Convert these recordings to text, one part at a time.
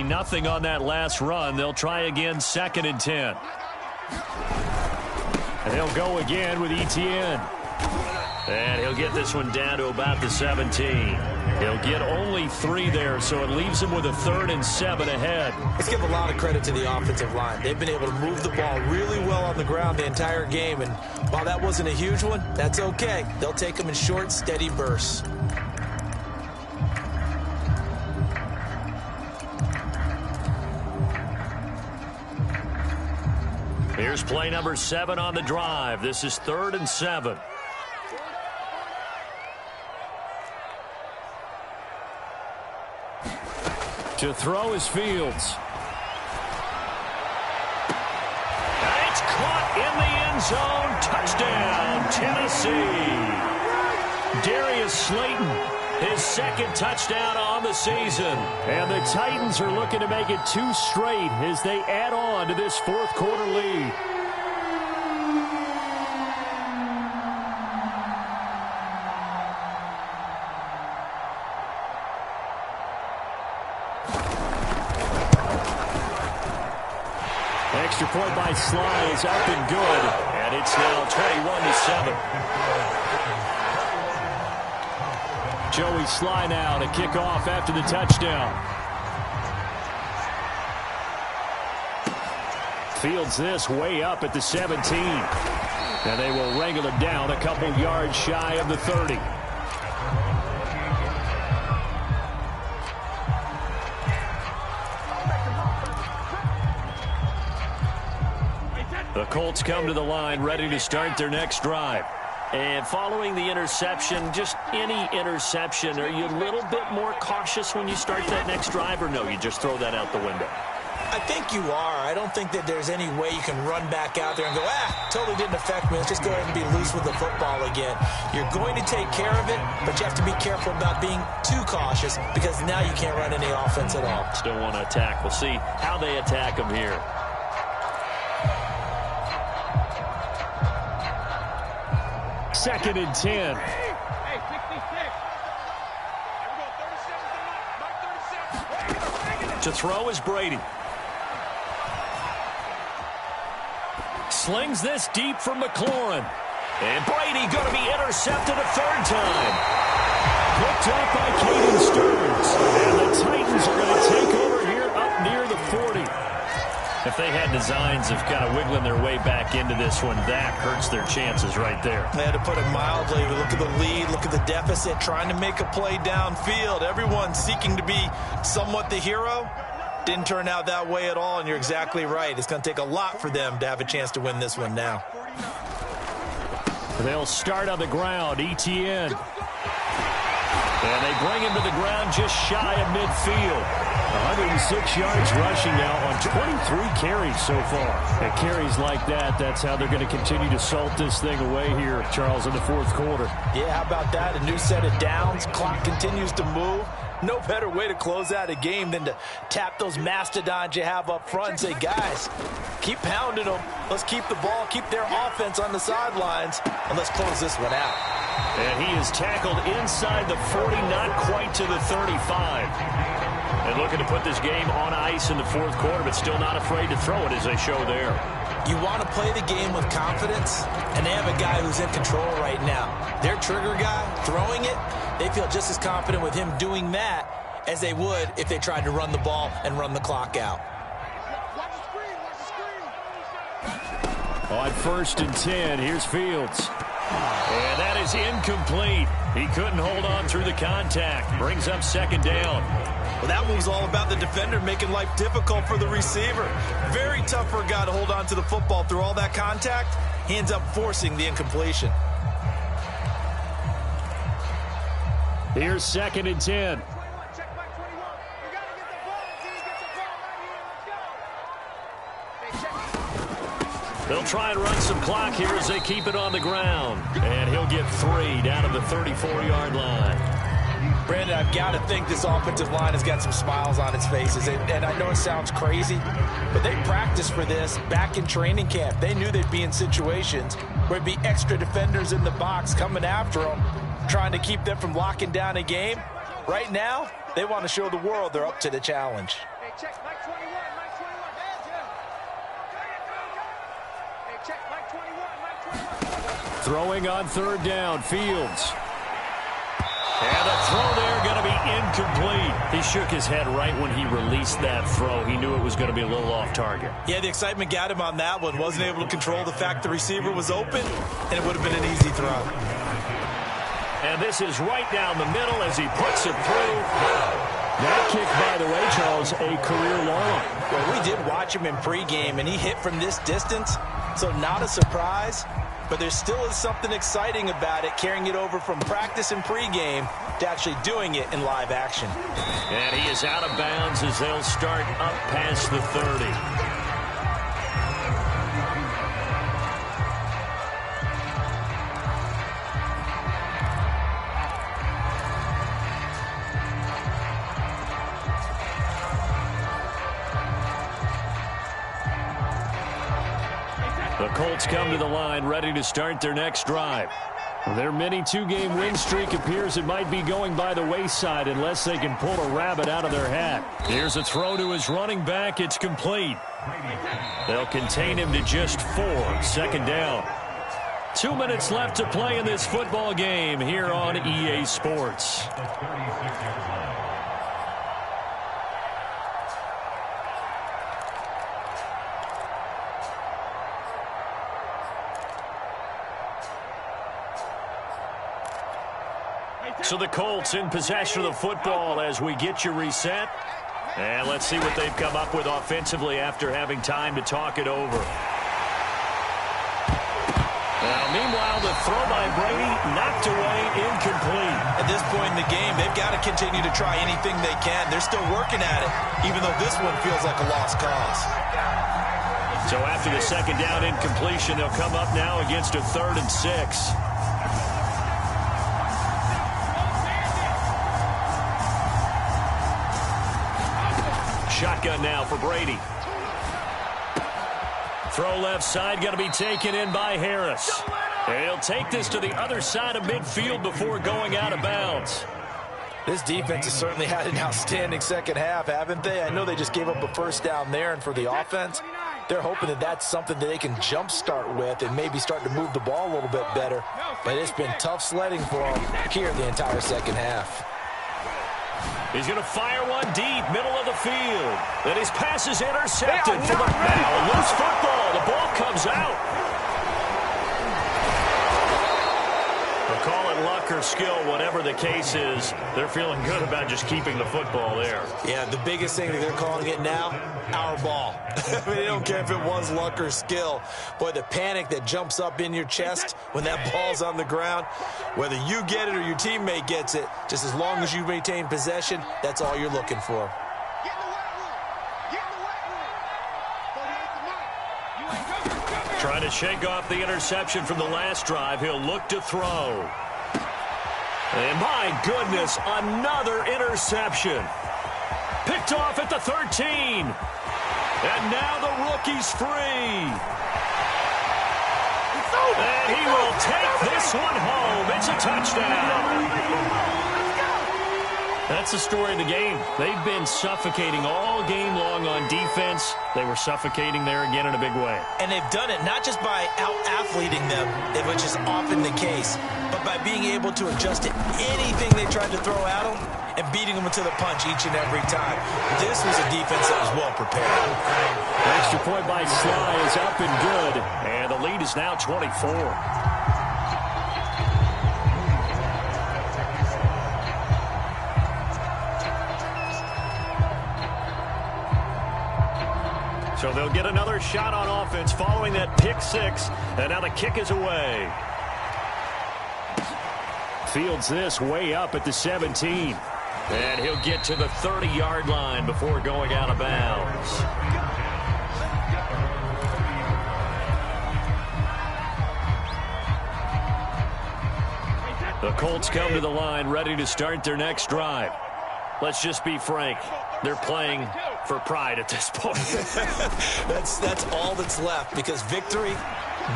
nothing on that last run. They'll try again, 2nd and 10. And they'll go again with Etienne. And he'll get this one down to about the 17. He'll get only 3 there, so it leaves him with a 3rd and 7 ahead. Let's give a lot of credit to the offensive line. They've been able to move the ball really well on the ground the entire game, and while that wasn't a huge one, that's okay. They'll take them in short, steady bursts. Here's play number 7 on the drive. This is 3rd and 7. To throw is Fields. And it's caught in the end zone. Touchdown, Tennessee. Darius Slayton, his 2nd touchdown on the season. And the Titans are looking to make it 2 straight as they add on to this 4th quarter lead. Extra point by Sly is up and good, and it's now 21-7. Joey Sly now to kick off after the touchdown. Fields this way up at the 17. And they will wrangle him down a couple yards shy of the 30. The Colts come to the line ready to start their next drive. And following the interception, just any interception, are you a little bit more cautious when you start that next drive, or no, you just throw that out the window? I think you are. I don't think that there's any way you can run back out there and go, totally didn't affect me. Let's just go ahead and be loose with the football again. You're going to take care of it, but you have to be careful about being too cautious because now you can't run any offense at all. Still want to attack. We'll see how they attack them here. Second and 10. To throw is Brady. Slings this deep for McLaurin. And Brady going to be intercepted a 3rd time. Picked up by Caden Stearns. And the Titans are going to take over here up near the 40. If they had designs of kind of wiggling their way back into this one, that hurts their chances right there. They had to put it mildly. Look at the lead, look at the deficit, trying to make a play downfield. Everyone seeking to be somewhat the hero. Didn't turn out that way at all, and you're exactly right. It's going to take a lot for them to have a chance to win this one now. They'll start on the ground, Etienne. And they bring him to the ground just shy of midfield. 106 yards rushing now on 23 carries so far. And carries like that, that's how they're going to continue to salt this thing away here, Charles, in the 4th quarter. Yeah, how about that? A new set of downs. Clock continues to move. No better way to close out a game than to tap those mastodons you have up front and say, guys, keep pounding them. Let's keep the ball, keep their offense on the sidelines, and let's close this one out. And he is tackled inside the 40, not quite to the 35. And looking to put this game on ice in the 4th quarter, but still not afraid to throw it as they show there. You want to play the game with confidence, and they have a guy who's in control right now. Their trigger guy, throwing it, they feel just as confident with him doing that as they would if they tried to run the ball and run the clock out. On 1st and 10, here's Fields. And that is incomplete. He couldn't hold on through the contact. Brings up 2nd down. Well, that one was all about the defender making life difficult for the receiver. Very tough for a guy to hold on to the football through all that contact. He ends up forcing the incompletion. Here's 2nd and 10. They'll try and run some clock here as they keep it on the ground. And he'll get 3 down to the 34-yard line. Brandon, I've got to think this offensive line has got some smiles on its faces. And I know it sounds crazy, but they practiced for this back in training camp. They knew they'd be in situations where it'd be extra defenders in the box coming after them, trying to keep them from locking down a game. Right now, they want to show the world they're up to the challenge. check, Mike 21, Mike 21. Hey, check, Mike 21, Mike 21. Throwing on third down, Fields. And the throw there going to be incomplete. He shook his head right when he released that throw. He knew it was going to be a little off target. Yeah, the excitement got him on that one. Wasn't able to control the fact the receiver was open, and it would have been an easy throw. And this is right down the middle as he puts it through. That kick, by the way, Charles, a career long. Well, we did watch him in pregame, and he hit from this distance, so not a surprise. But there still is something exciting about it, carrying it over from practice and pregame to actually doing it in live action. And he is out of bounds as they'll start up past the 30. The Colts come to the line ready to start their next drive. Their mini two-game win streak appears it might be going by the wayside unless they can pull a rabbit out of their hat. Here's a throw to his running back. It's complete. They'll contain him to just 4. Second down. 2 minutes left to play in this football game here on EA Sports. So the Colts in possession of the football as we get you reset. And let's see what they've come up with offensively after having time to talk it over. Now, meanwhile, the throw by Brady knocked away, incomplete. At this point in the game, they've got to continue to try anything they can. They're still working at it, even though this one feels like a lost cause. So after the second down incompletion, they'll come up now against a 3rd and 6. Shotgun now for Brady. Throw left side, going to be taken in by Harris. And he'll take this to the other side of midfield before going out of bounds. This defense has certainly had an outstanding second half, haven't they? I know they just gave up a first down there, and for the offense, they're hoping that that's something that they can jumpstart with and maybe start to move the ball a little bit better. But it's been tough sledding for them here the entire second half. He's going to fire one deep, middle of the field. Then his pass is intercepted. Now a loose football. The ball comes out. They'll call it luck or skill, whatever the case is. They're feeling good about just keeping the football there. Yeah, the biggest thing that they're calling it now, our ball. I mean, they don't care if it was luck or skill. Boy, the panic that jumps up in your chest when that ball's on the ground, whether you get it or your teammate gets it, just as long as you maintain possession, that's all you're looking for. Trying to shake off the interception from the last drive. He'll look to throw. And my goodness, another interception. Picked off at the 13. And now the rookie's free. And he will take this one home. It's a touchdown. That's the story of the game. They've been suffocating all game long on defense. They were suffocating there again in a big way. And they've done it not just by out-athleting them, which is often the case, but by being able to adjust to anything they tried to throw at them and beating them to the punch each and every time. This was a defense that was well prepared. Extra point by Sly is up and good, and the lead is now 24. So they'll get another shot on offense following that pick six, and now the kick is away. Fields this way up at the 17. And he'll get to the 30-yard line before going out of bounds. The Colts come to the line ready to start their next drive. Let's just be frank. They're playing for pride at this point. that's all that's left, because victory,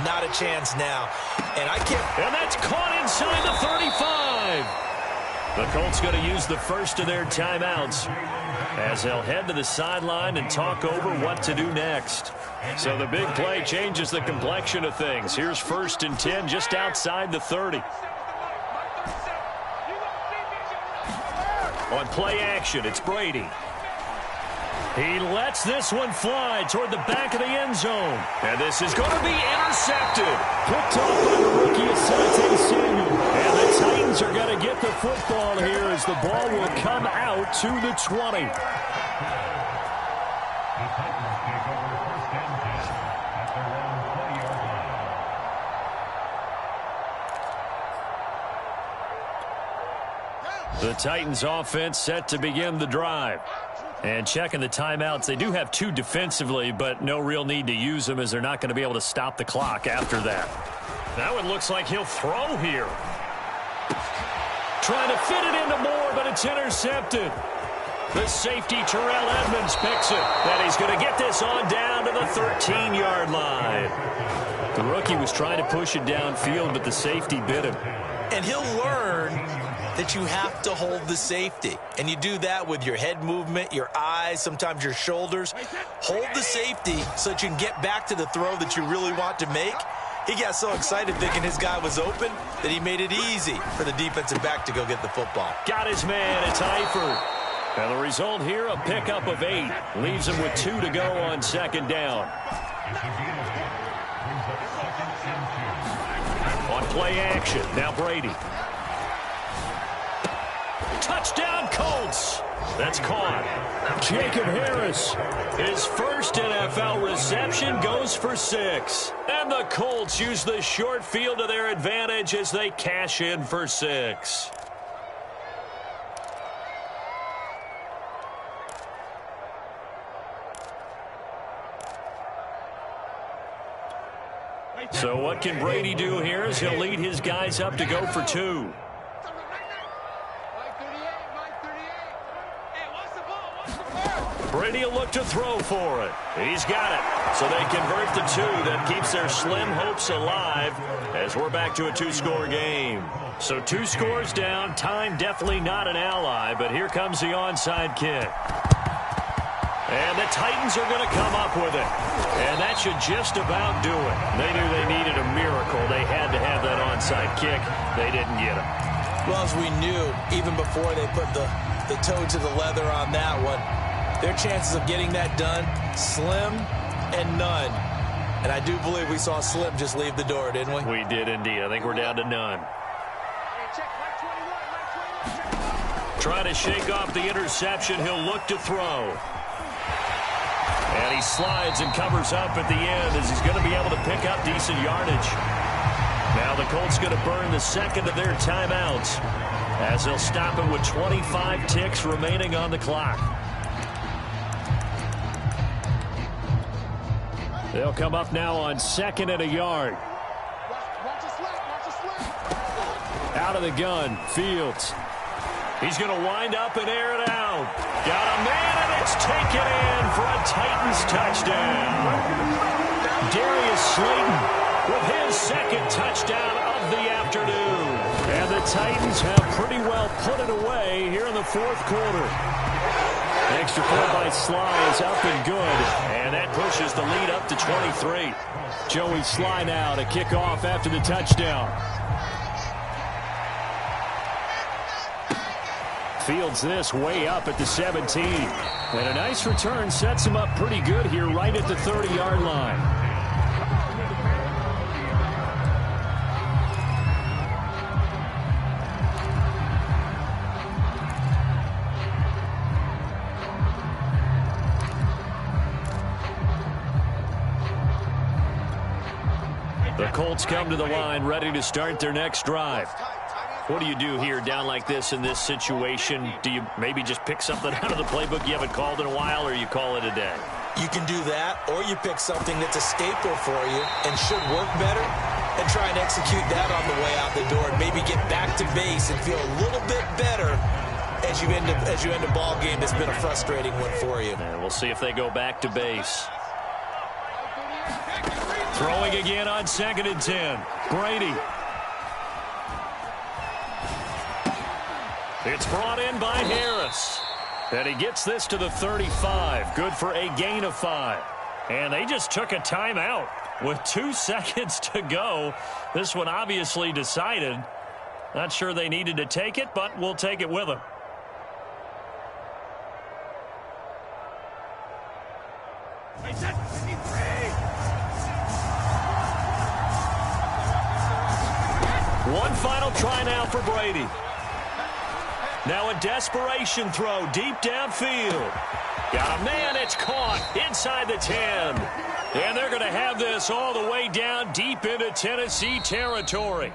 not a chance now. And that's caught inside the 35. The Colts going to use the first of their timeouts. as they'll head to the sideline and talk over what to do next. So the big play changes the complexion of things. Here's 1st and 10 just outside the 30. On play action, it's Brady. He lets this one fly toward the back of the end zone. And this is going to be intercepted. Picked off by the rookie Asante Samuel. And the Titans are going to get the football here as the ball will come out to the 20. The Titans offense set to begin the drive. And checking the timeouts, they do have 2 defensively, but no real need to use them as they're not going to be able to stop the clock after that. Now it looks like he'll throw here. Trying to fit it into Moore, but it's intercepted. The safety, Terrell Edmonds, picks it. And he's going to get this on down to the 13-yard line. The rookie was trying to push it downfield, but the safety bit him. And he'll learn that you have to hold the safety. And you do that with your head movement, your eyes, sometimes your shoulders. Hold the safety so that you can get back to the throw that you really want to make. He got so excited thinking his guy was open that he made it easy for the defensive back to go get the football. Got his man. It's Eifert. And the result here, a pickup of 8. Leaves him with 2 to go on 2nd down. On play action, now Brady. Touchdown, Colts. That's caught. Jacob Harris, his first NFL reception, goes for 6. And the Colts use the short field to their advantage as they cash in for 6. So what can Brady do here as he'll lead his guys up to go for 2. Brady will look to throw for it. He's got it. So they convert the 2. That keeps their slim hopes alive as we're back to a 2-score game. So 2 scores down. Time definitely not an ally, but here comes the onside kick. And the Titans are going to come up with it. And that should just about do it. They knew they needed a miracle. They had to have that onside kick. They didn't get it. Well, as we knew, even before they put the toe to the leather on that one, their chances of getting that done, slim and none. And I do believe we saw Slim just leave the door, didn't we? We did indeed. I think we're down to none. Trying to shake off the interception. He'll look to throw. And he slides and covers up at the end as he's going to be able to pick up decent yardage. Now the Colts going to burn the 2nd of their timeouts as they'll stop it with 25 ticks remaining on the clock. They'll come up now on 2nd and a yard. Out of the gun, Fields. He's going to wind up and air it out. Got a man, and it's taken in for a Titans touchdown. Darius Slayton with his 2nd touchdown of the afternoon. And the Titans have pretty well put it away here in the 4th quarter. Extra point by Sly is up and good, and that pushes the lead up to 23. Joey Sly now to kick off after the touchdown. Fields this way up at the 17. And a nice return sets him up pretty good here right at the 30-yard line. The Colts come to the line ready to start their next drive. What do you do here down like this in this situation? Do you maybe just pick something out of the playbook you haven't called in a while, or you call it a day? You can do that, or you pick something that's a staple for you and should work better and try and execute that on the way out the door and maybe get back to base and feel a little bit better as you end a ball game that's been a frustrating one for you. And we'll see if they go back to base. Throwing again on 2nd and 10. Brady. It's brought in by Harris. And he gets this to the 35. Good for a gain of 5. And they just took a timeout with 2 seconds to go. This one obviously decided. Not sure they needed to take it, but we'll take it with them. One final try now for Brady. Now a desperation throw deep downfield. Got a man, it's caught inside the 10. And they're going to have this all the way down deep into Tennessee territory.